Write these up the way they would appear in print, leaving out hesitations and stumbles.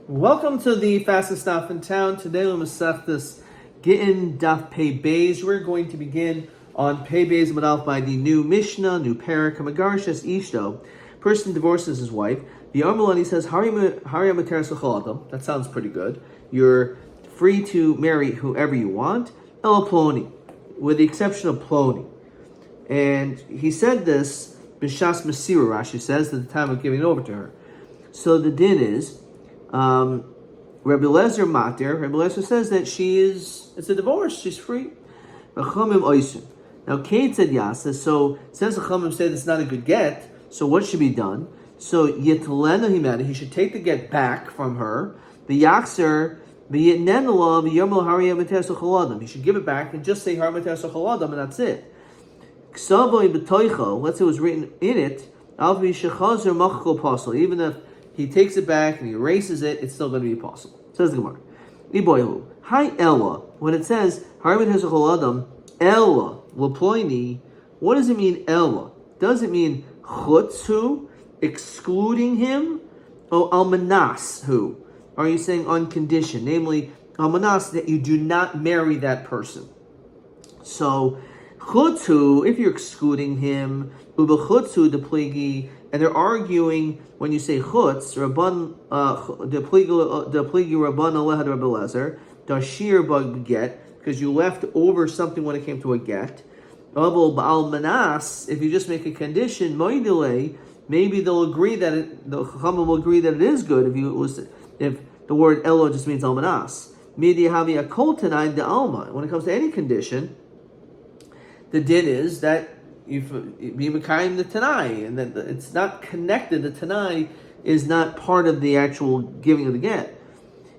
Welcome to the fastest stop in town. Today we'll masech this Gittin Daf Pei Beis. We're going to begin on Pei Beis Madalf by the new Mishnah, new parak. Hamagarshes Ishto. Person divorces his wife. The Armalani says, that sounds pretty good. You're free to marry whoever you want. El Ploni, with the exception of Ploni. And he said this, Bishas Masira, Rashi says, at the time of giving it over to her. So the din is, Rabbi Lezer Mater, Rabbi Lezer says that it's a divorce, she's free. Now Kate said Yasa, so since the Chachamim said it's not a good get, so what should be done? So Yitlena Himana, he should take the get back from her. The Yakser, he should give it back and just say Har Mater Sochaladam, and that's it. Let's say it was written in it, even if he takes it back and he erases it, it's still going to be possible. Says the Gemara. Hi Ella. When it says Harvard has a Adam, Ella Laploini, what does it mean Ella? Does it mean Chutzu, excluding him? Or Almanas, who? Are you saying on condition? Namely, Almanas, that you do not marry that person. So Chutzu, if you're excluding him, Uba Chutzu de Pligi, and they're arguing when you say chutz, Rabban the pligi Rabban alehad Rabbi Lezer, dashir bug get, because you left over something when it came to a get. Abel ba'al manas, if you just make a condition, moidile, maybe they'll agree that the Chachamim will agree that it is good if the word elo just means al manas. Midi havi a kol tanai de alma. When it comes to any condition, the din is that you be Mekayim the Tanai, and that it's not connected. The Tanai is not part of the actual giving of the get,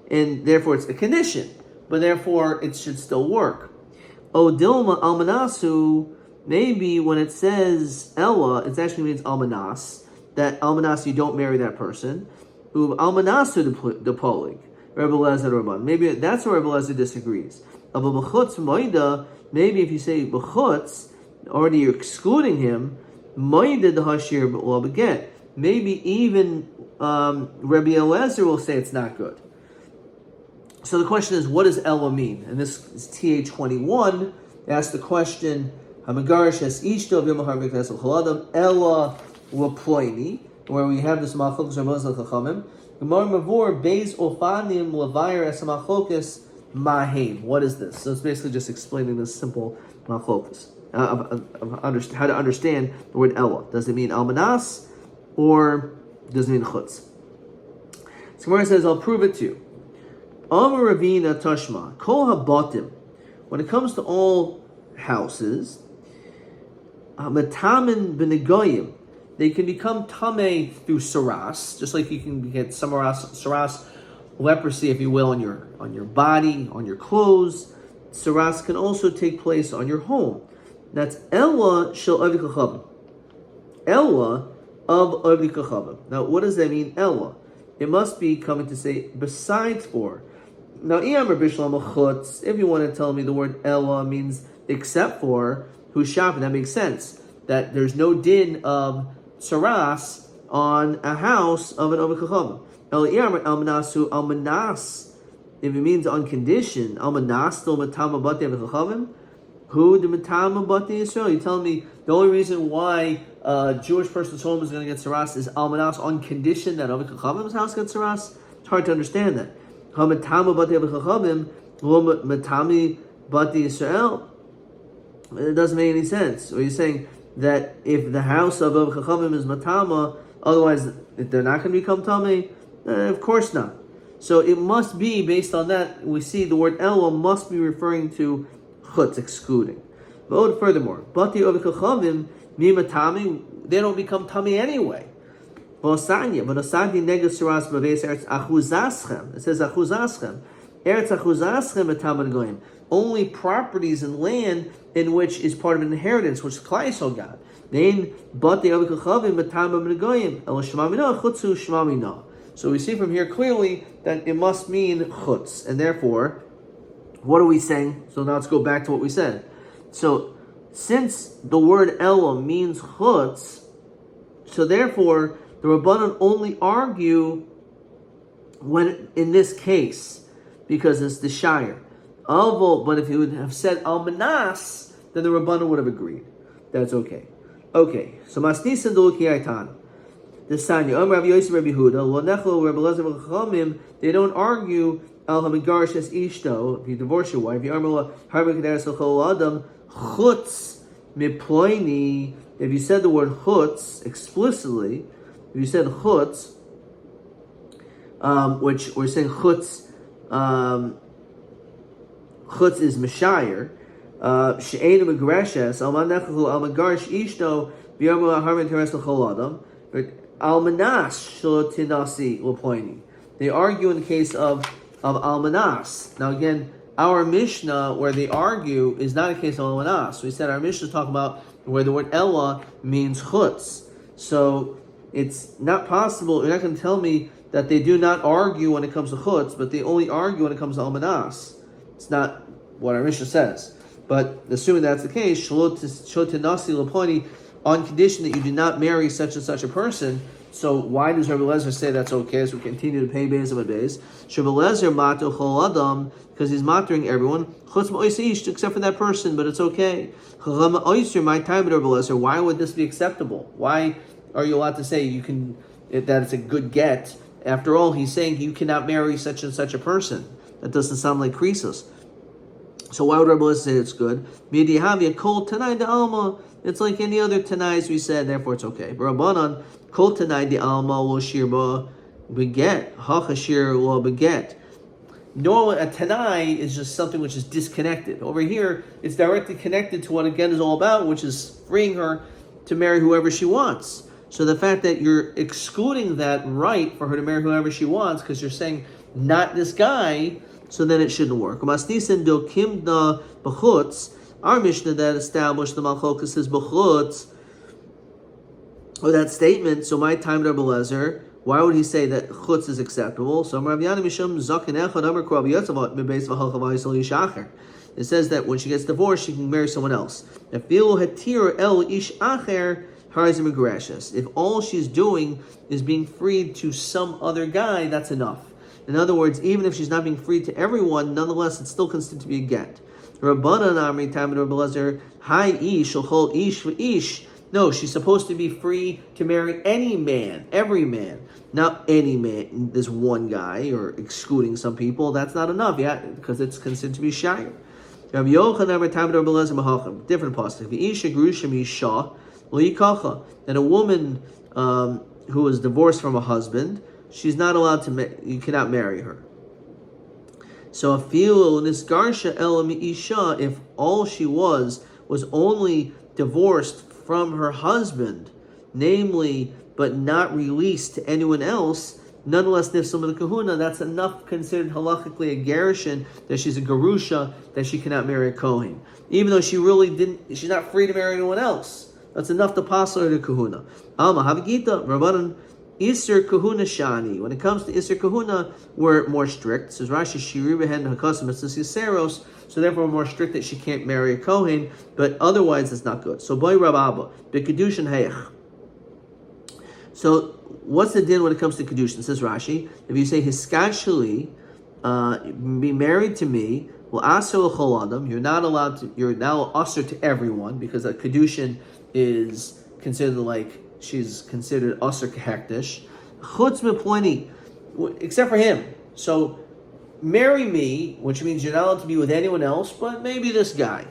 and therefore it's a condition. But therefore it should still work. O Dilma Almanasu, maybe when it says Ella, it actually means Almanas. That Almanas, you don't marry that person. Almanasu the Polig, Rebbe Lezer Rabban. Maybe that's where Rebbe Lezer disagrees. Of a B'chutz Moida, maybe if you say B'chutz, already you're excluding him, maybe even Rabbi Eliezer will say it's not good. So the question is, what does Ella mean? And this is TA21. They ask the question, Hamagarish es ishto v'yomahar v'knesel chaladam Ella Laploini, where we have this machlokes Ramaz al-Chachamim. Gemara Mavur beis ofanim levayir es machlokes mahim. What is this? So it's basically just explaining this simple machlokes. How to understand the word Ella. Does it mean Almanas or does it mean Chutz? So Gemara says, I'll prove it to you. Amar Ravina Tashma, Kol HaBatim. When it comes to all houses, Matamin B'negoyim, they can become Tameh through Saras, just like you can get Saras, leprosy, if you will, on your body, on your clothes. Saras can also take place on your home. That's Ella shel Ovi Kachavim. Ella of Ovi Kachavim. Now, what does that mean, Ella? It must be coming to say besides for. Now, if you want to tell me the word Ella means except for Hushaf, that makes sense. That there's no din of Saras on a house of an Ovi Kachavim. Almanasu Almanas. If it means on condition, Almanas still Matama Bate Ovi Kachavim. Who the Matama Bati Yisrael? You tell me the only reason why a Jewish person's home is going to get saras is Almanas on condition that Avi Chachamim's house gets saras? It's hard to understand that. Hamatama Bati Avi Chachamim, lo Matami Bati Yisrael. It doesn't make any sense. Or you're saying that if the house of Avi Chachamim is Matama, otherwise they're not going to become Tami? Of course not. So it must be based on that. We see the word Ella must be referring to Chutz, excluding. But furthermore, Bati Ovi Kachavim, Mima Tami, they don't become Tami anyway. But Osadi Negas Saras Baves Eretz Achuzaschem. It says Achuzaschem. Eretz Achuzaschem Matam Goyim. Only properties and land in which is part of an inheritance, which Klaisol got. Then Bati Ovi Kachavim Matam Goyim. El Shmamina Chutzu Shmamina. So we see from here clearly that it must mean Chutz, and therefore, what are we saying? So now let's go back to what we said. So, since the word Ella means Chutz, so therefore, the Rabbanan only argue when in this case, because it's the shire. But if he would have said almanas, then the Rabbanan would have agreed. That's okay. Okay, so masnisan duluki aitan. The Sanya, Rabbi Yosef, Rabbi Huda, Lo Nechlo, Rabbi Lezer, Chachamim, they don't argue al hamigarish es ishto, if you divorce your wife, Yarmala, Harba Kederes L'chol Adam, chutz miploini. If you said the word chutz explicitly, if you said chutz, which we're saying chutz, chutz is mishayir, she'enu megreshes, al manechlu al megarish ishto, Yarmala, Harba Kederes L'chol Adam, Almanas shalotinasi lopoini. They argue in the case of almanas. Now again, our Mishnah where they argue is not a case of almanas. We said our Mishnah is talking about where the word ella means chutz. So it's not possible. You're not going to tell me that they do not argue when it comes to chutz, but they only argue when it comes to almanas. It's not what our Mishnah says. But assuming that's the case, shalotinasi lopoini, on condition that you do not marry such and such a person. So why does Rabbi Lezer say that's okay as we continue to pay beis and beis? Rabbi Lezer mato chol adam, because he's mattering everyone, chutz ma'ois except for that person, but it's okay. My time, Rabbi Lezer, why would this be acceptable? Why are you allowed to say you can that it's a good get? After all, he's saying you cannot marry such and such a person. That doesn't sound like krisos. So why would Rabbi Lezer say it's good? Midihavi kol tanai de alma. It's like any other tanais we said, therefore it's okay. Rabbanan, kol tanai di alma lo shirba beget, hachashir lo beget. Normally, a tanai is just something which is disconnected. Over here, it's directly connected to what again is all about, which is freeing her to marry whoever she wants. So the fact that you're excluding that right for her to marry whoever she wants, because you're saying not this guy, so then it shouldn't work. Our Mishnah that established the Malchokas is b'chutz, or that statement. So my time, Rabbi Lezer, why would he say that chutz is acceptable? So it says that when she gets divorced, she can marry someone else. If all she's doing is being freed to some other guy, that's enough. In other words, even if she's not being freed to everyone, nonetheless, it's still considered to be a get. Rabbanan Amri Tam Rabbi Lezer, Hi ish shel ish v'ish. No, she's supposed to be free to marry any man, every man, not any man. There's one guy, or excluding some people. That's not enough, yeah, because it's considered to be shayr. Rabbi Yochanan Amri Tam Rabbi Lezer Mahacham. Different pasuk. V'isha grusha misha lo yikacha. And a woman who is divorced from a husband, she's not allowed to. You cannot marry her. So if all she was only divorced from her husband, namely, but not released to anyone else, nonetheless, nifsum of the kahuna, that's enough considered halachically a gerushin, that she's a gerusha, that she cannot marry a kohen. Even though she's not free to marry anyone else. That's enough to pass her to kahuna. Alma havigita, Rabbanan, Isser Kahuna Shani. When it comes to Isser Kahuna, we're more strict. Says Rashi, Shiri behen hakasim etzisiseros. So therefore, we're more strict that she can't marry a kohen. But otherwise, it's not good. So boy Rab Abba, bekedushin hayach. So what's the din when it comes to kedushin? Says Rashi, if you say hiskashali, be married to me, well aser l'chol adam. You're not allowed to. You're now aser to everyone because a kedushin is considered like. She's considered aser kehektish. Chutz meploini, except for him. So, marry me, which means you're not allowed to be with anyone else, but maybe this guy.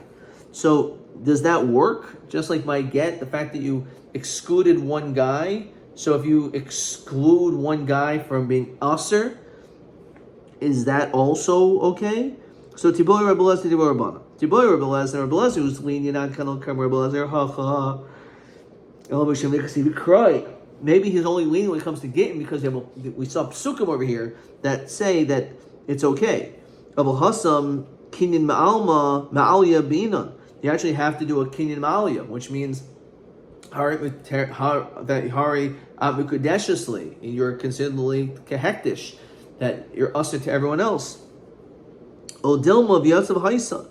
So, does that work? Just like my get, the fact that you excluded one guy. So, if you exclude one guy from being aser, is that also okay? So, Tiboy Rabbi Lezer, Tiboy Rabbana. Tiboy Rabbi Lezer, who's lenient on Kanal Kam Rabbi Lezer, maybe he's only leaning when it comes to Gittin because we saw psukim over here that say that it's okay. Abu Hassam kinyan ma'alma ma'alya binan. You actually have to do a kinyan ma'alya, which means hari amukudeshusly. You're considerably kehektish, that you're usher to everyone else. Odilma v'yatzav haisa,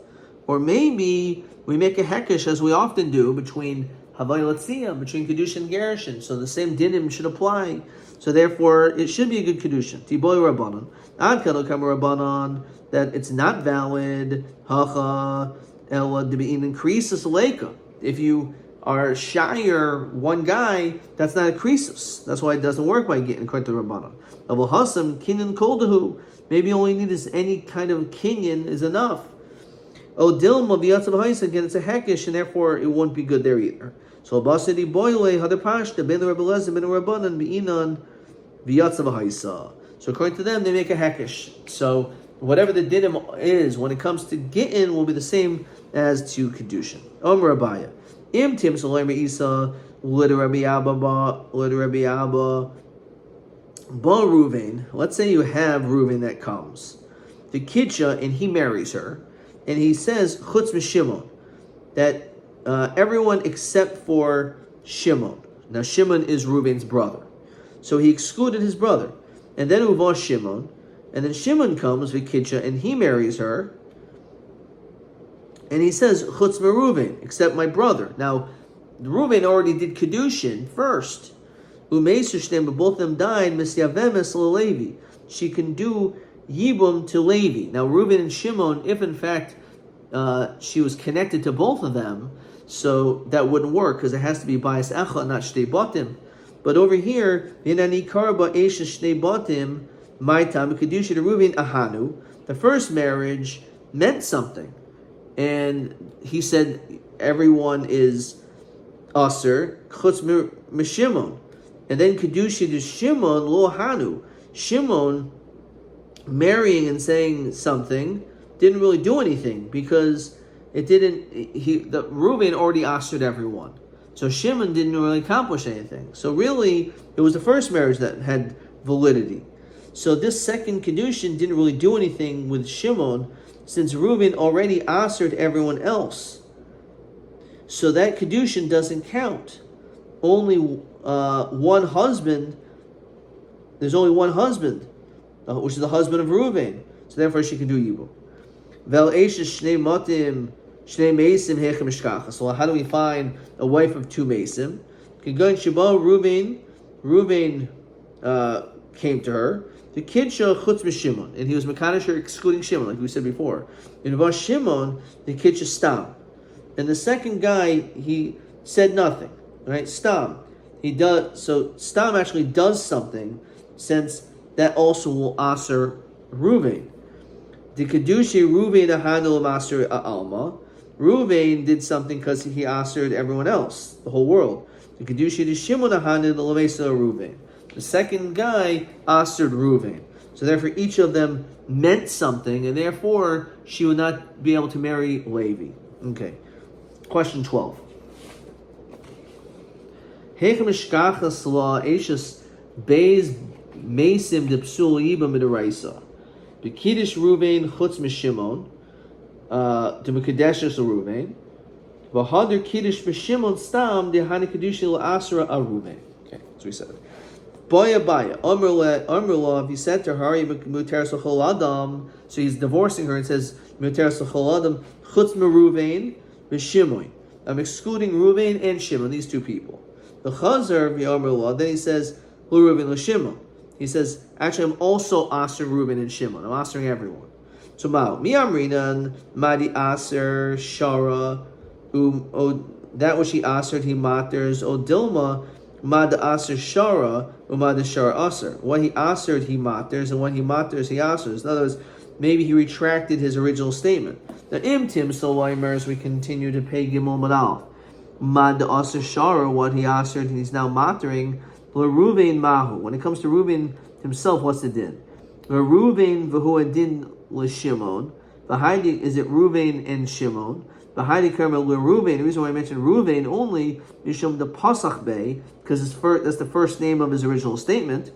or maybe we make a hekesh as we often do between Havai Latzia, between Kedushin and Gerushin. So the same dinim should apply. So therefore, it should be a good Kedushin. Tiboy Rabbanon. Ad Kadokam Rabbanon, that it's not valid. Hacha, Ela, Debein, increases Leika. If you are shire one guy, that's not a krisus. That's why it doesn't work by getting according to Rabbanon. Aval Hasam, Kinyan Koldahu. Maybe all you need is any kind of kinyan is enough. Oh, Dilma Biyatzav Haisa, again, it's a hekish, and therefore it won't be good there either. So Basidi Boyle, Hadapashta, Ben Rabbi Lezer, Ben Rabbanan, Bi'inan, Biyatzav Haisa. So according to them, they make a hekish. So whatever the dinim is, when it comes to Gittin, will be the same as to Kedushin. Omer Abaya. Im Tim Salayim Isa, Lid Rabbi Abba, Ba Ruvain. Let's say you have Ruvain that comes. The Kitcha, and he marries her. And he says, Chutz Shimon, that everyone except for Shimon. Now Shimon is Reuben's brother. So he excluded his brother. And then Uvah Shimon. And then Shimon comes, Vikitcha, and he marries her. And he says, Chutz Reuben, except my brother. Now, Reuben already did Kedushin first. Umeisushtem, but both of them died, Misyavemes Levi. She can do Yibum to Levi. Now, Reuben and Shimon, if in fact she was connected to both of them, so that wouldn't work because it has to be bias echa, not shtei batim. But over here, Yinani karba esha shtei batim, my time kedusha to Reuben ahanu. The first marriage meant something, and he said everyone is aser chutz mishimon, and then kedusha to Shimon lo hanu. Shimon marrying and saying something didn't really do anything because it didn't. Reuben already asked everyone, so Shimon didn't really accomplish anything. So really, it was the first marriage that had validity. So this second kedushin didn't really do anything with Shimon, since Reuben already asked everyone else. So that kedushin doesn't count. Only one husband. There's only one husband, which is the husband of Reuben. So therefore she can do Yibum. So how do we find a wife of two Mesim? Reuben came to her. The Kidsha Chutz Shimon, and he was Mekanisher excluding Shimon, like we said before. In Vas Shimon, the Kidsha Stam. And the second guy, he said nothing. Right? Stam. He does, so Stam actually does something, since that also will aser Reuven. The Kedushi Reuven ahanu maser alma. Reuven did something because he asered everyone else, the whole world. The Kedushi the Shimon ahanu the lemesa Reuven. The second guy asered Reuven. So therefore each of them meant something, and therefore she would not be able to marry Levi. Okay. Question 12. Hechem ishkachas la eishes beis Mesim de psul yiba midaraisa. The Kiddush Reuven chutz mishimon to mekadeshes Reuven. V'hader Kiddush mishimon stam de hani kedushin la'asra a Reuven. Okay, that's what we said. Baya Amrullah, if he said to her, muter sochol adam, so he's divorcing her and says muter sochol adam chutz mereuven mishimon. I'm excluding Reuven and Shimon, these two people. The Chazar v'Amrullah, then he says Reuven l'Shimon. He says, actually, I'm also aser Reuben and Shimon. I'm asering everyone. So, mi amrinan madi aser shara that which he asered he maters o dilma mad aser shara umad shara aser. What he asered he maters, and what he maters he asers. In other words, maybe he retracted his original statement. Now, imtim solaimers, we continue to pay gimel madal. Mad aser shara, what he asered he's now matering. Reuven mahu. When it comes to Reuven himself, what's the din? Reuven v'hu adin l'Shimon. V'haidi, is it Reuven and Shimon? V'haidi karmel l'Reuven. The reason why I mentioned Reuven only mishum the pasach bei, because that's the first name of his original statement.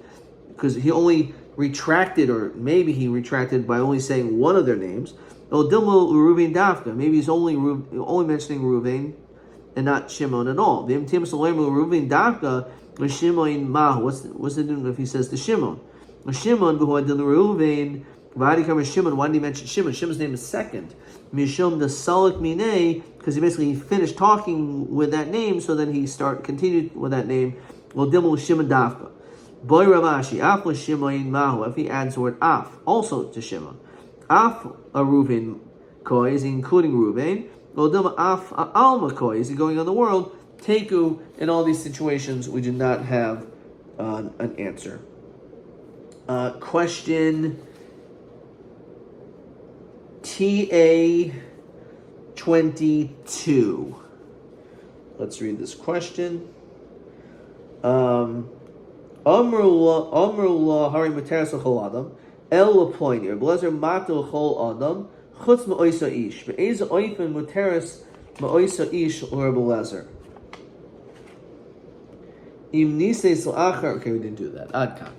Because he only retracted, or maybe he retracted by only saying one of their names. O dilmo Reuven dafka. Maybe he's only mentioning Reuven and not Shimon at all. V'im tim salem Reuven dafka. Shimon mahu. What's the difference if he says to Shimon? Shimon v'hu adin Reuven Vadi covers Shimon. Why did he mention Shimon? Shimon's name is second. Mishum the Salik Mine, because he finished talking with that name, so then he continued with that name. Well, Dimul Shimon Dafka. Boy Ravashi, Af was Shimon Mahu. If he adds the word Af also to Shimon. Af a Reuven Koi is including Reuven. Well, Dilma Af Alma Koi is he going on the world. Teku, in all these situations, we do not have an answer. Question TA 22. Let's read this question. Amrullah Hari Materas L'Chol Adam El Lapoinir Blazer Mato L'Chol Adam Chutz Ma'oisa Ish Be'ez Oifen Materas Ma'oisa Ish or Blazer. Im Nises L'Achar. Okay, we didn't do that. Adkan.